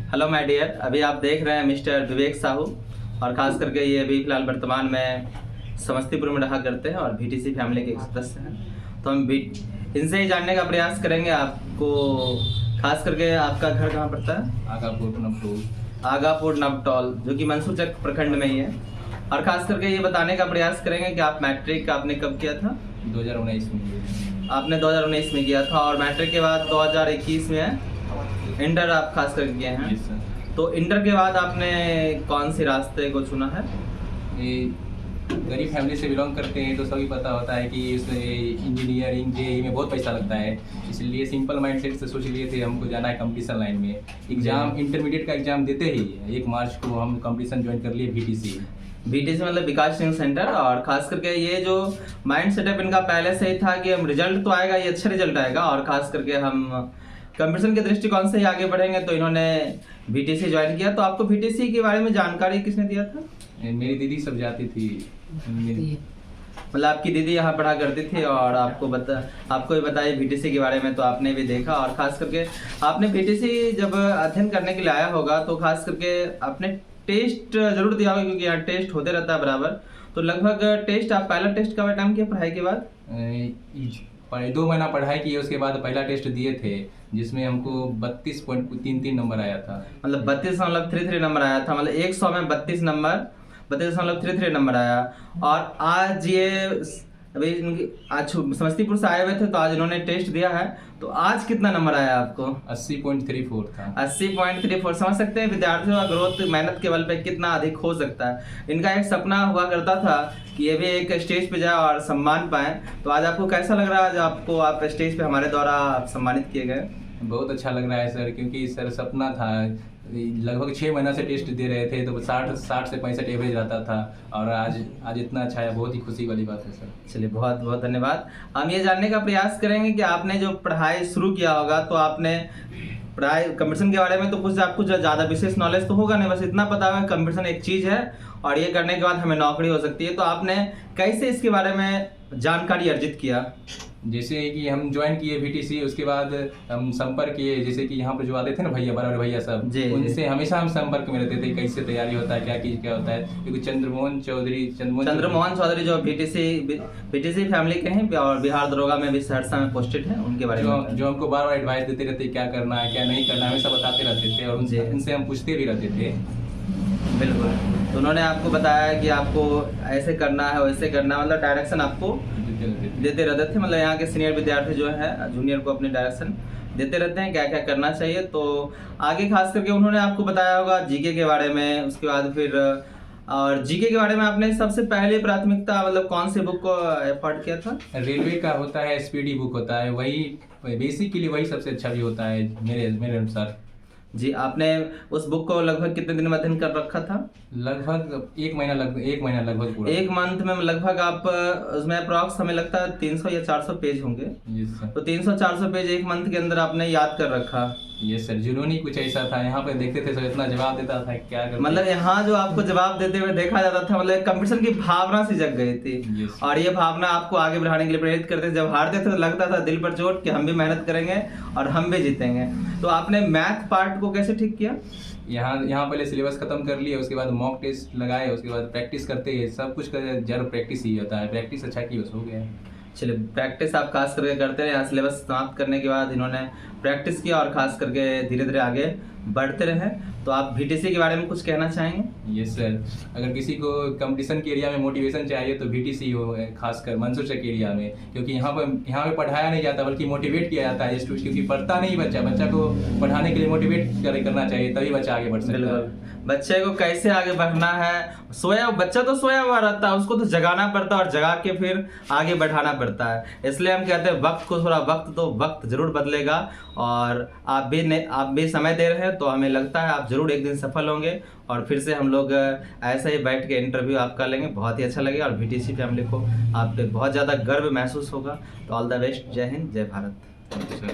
Hello my dear, अभी आप देख रहे हैं मिस्टर विवेक साहू और ख़ास करके ये अभी फ़िलहाल वर्तमान में समस्तीपुर में रहा करते हैं और बीटीसी फैमिली के एक सदस्य हैं। तो हम इनसे ही जानने का प्रयास करेंगे आपको। खास करके आपका घर कहाँ पड़ता है? आगापुर नवटोल, जो कि मंसूरचक प्रखंड में ही है। और ख़ास करके ये बताने का प्रयास करेंगे कि आप मैट्रिक आपने कब किया था? 2019 में। आपने 2019 में किया था और मैट्रिक के बाद 2021 में इंटर आप खास करके किए हैं। तो इंटर के बाद आपने कौन से रास्ते को चुना है? ये गरीब फैमिली से बिलोंग करते हैं तो सभी पता होता है कि इसमें इंजीनियरिंग जेईई में बहुत पैसा लगता है, इसलिए सिंपल माइंडसेट से सोच लिए थे हमको जाना है कंपटीशन लाइन में। एग्जाम इंटरमीडिएट का एग्जाम देते ही 1 मार्च को हम कंपटीशन ज्वाइन कर लिए बीटीसी मतलब विकास ट्रेनिंग सेंटर। और खास करके ये जो माइंड सेटअप इनका पहले से ही था कि हम रिजल्ट तो आएगा, ये अच्छा रिजल्ट आएगा और खास करके हम कंपटीशन के दृष्टिकोण से ही आगे बढ़ेंगे, तो इन्होंने बीटीसी ज्वाइन किया। तो आपको बीटीसी के बारे में जानकारी किसने दिया था? मेरी दीदी सब जाती थी। मतलब आपकी दीदी यहाँ पढ़ा करती थी और आपको भी बताइए बीटीसी के बारे में, तो आपने भी देखा। और खास करके आपने बीटीसी जब अध्ययन करने के लिए आया होगा तो खास करके आपने टेस्ट जरूर दिया होगा, क्योंकि यहाँ टेस्ट होते रहता है बराबर। तो लगभग टेस्ट आप पहला टेस्ट कब अटेम्प्ट किया पढ़ाई के बाद? 2 महीना पढ़ाई की, उसके बाद पहला टेस्ट दिए थे जिसमें हमको 32.33 नंबर आया था। मतलब 32.33 नंबर आया था। मतलब 100 में 32.33 नंबर आया। और आज ये अभी आज समस्तीपुर से आए हुए थे, तो आज इन्होंने टेस्ट दिया है। तो आज कितना नंबर आया आपको? 80.34 था। 80.34। समझ सकते हैं विद्यार्थियों का ग्रोथ मेहनत के बल पे कितना अधिक हो सकता है। इनका एक सपना हुआ करता था कि ये भी एक स्टेज पे जाए और सम्मान पाए। तो आज आपको कैसा लग रहा है जब आप स्टेज पे हमारे द्वारा सम्मानित किए गए? बहुत अच्छा लग रहा है सर, क्योंकि सर सपना था। लगभग 6 महीना से टेस्ट दे रहे थे तो 60 से 65 एवरेज रहता था और आज इतना अच्छा है, बहुत ही खुशी वाली बात है सर। चलिए, बहुत बहुत धन्यवाद। हम ये जानने का प्रयास करेंगे कि आपने जो पढ़ाई शुरू किया होगा, तो आपने पढ़ाई कंपटीशन के बारे में तो कुछ आपको ज़्यादा विशेष नॉलेज तो होगा नहीं, बस इतना पता होगा कंपटीशन एक चीज़ है और ये करने के बाद हमें नौकरी हो सकती है। तो आपने कैसे इसके बारे में जानकारी अर्जित किया? जैसे कि हम ज्वाइन किए बीटीसी, उसके बाद हम संपर्क किए, जैसे कि यहाँ पर जो आते थे ना भैया, बड़े भैया सब, उनसे हमेशा हम संपर्क में रहते थे, कैसे तैयारी होता है, क्या होता है। क्योंकि चंद्रमोहन चौधरी जो बीटीसी फैमिली के हैं और बिहार दरोगा में भी सहरसा में पोस्टेड हैं, उनके बारे में जो हमको बार एडवाइस देते रहते, क्या करना है क्या नहीं करना है, हमेशा बताते रहते थे और उनसे हम पूछते भी रहते थे। बिल्कुल। तो उन्होंने आपको बताया कि आपको ऐसे करना है वैसे करना है, मतलब डायरेक्शन आपको देते रहते थे। मतलब यहाँ के सीनियर विद्यार्थी जो है जूनियर को अपने डायरेक्शन देते रहते हैं क्या क्या करना चाहिए। तो आगे खास करके उन्होंने आपको बताया होगा जीके के बारे में, उसके बाद फिर और जीके के बारे में आपने सबसे पहले प्राथमिकता मतलब कौन से बुक को एफर्ट किया था? रेलवे का होता है, स्पीडी बुक होता है, वही बेसिक के लिए वही सबसे अच्छा भी होता है मेरे अनुसार। जी, आपने उस बुक को लगभग कितने दिन में अध्ययन कर रखा था? लगभग 1 महीना लगभग पूरा। 1 मंथ में लगभग आप उसमें अप्रॉक्स हमें लगता है 300 या 400 पेज होंगे। तो 300-400 पेज 1 मंथ के अंदर आपने याद कर रखा। ये सर जुनून ही कुछ ऐसा था, यहाँ पे देखते थे सब इतना जवाब देता था, क्या करते। मतलब यहाँ जो आपको जवाब देते हुए देखा जाता था, मतलब कंपटीशन की भावना सी जग गई थी और ये भावना आपको आगे बढ़ाने के लिए प्रेरित करते थे। जब हारते थे तो लगता था दिल पर चोट कि हम भी मेहनत करेंगे और हम भी जीतेंगे। तो आपने मैथ पार्ट को कैसे ठीक किया? यहाँ पहले सिलेबस खत्म कर लिए, उसके बाद मॉक टेस्ट लगाए, उसके बाद प्रैक्टिस करते हैं। सब कुछ का जरूर प्रैक्टिस ही होता है, प्रैक्टिस अच्छा की बस हो गया। चलिए, प्रैक्टिस आप खास करके करते रहे। यहाँ सिलेबस समाप्त करने के बाद इन्होंने प्रैक्टिस किया और खास करके धीरे धीरे आगे बढ़ते रहे। तो आप बीटीसी के बारे में कुछ कहना चाहेंगे? यस सर, अगर किसी को कंपटीशन के एरिया में मोटिवेशन चाहिए तो बीटीसी हो, खासकर मंसूरचक एरिया में, क्योंकि यहाँ पे पढ़ाया नहीं जाता बल्कि मोटिवेट किया जाता है। क्योंकि पढ़ता नहीं बच्चा को पढ़ाने के लिए मोटिवेट करना चाहिए, तभी बच्चा आगे बढ़ सकता है। बच्चे को कैसे आगे बढ़ना है, बच्चा तो सोया हुआ रहता है, उसको तो जगाना पड़ता है और जगा के फिर आगे बढ़ाना पड़ता है। इसलिए हम कहते हैं वक्त को थोड़ा वक्त जरूर बदलेगा और आप भी समय दे रहे हैं, तो हमें लगता है आप जरूर एक दिन सफल होंगे और फिर से हम लोग ऐसे ही बैठ के इंटरव्यू आपका लेंगे। बहुत ही अच्छा लगेगा और बीटीसी फैमिली को आप पे बहुत ज़्यादा गर्व महसूस होगा। तो ऑल द बेस्ट। जय हिंद, जय भारत।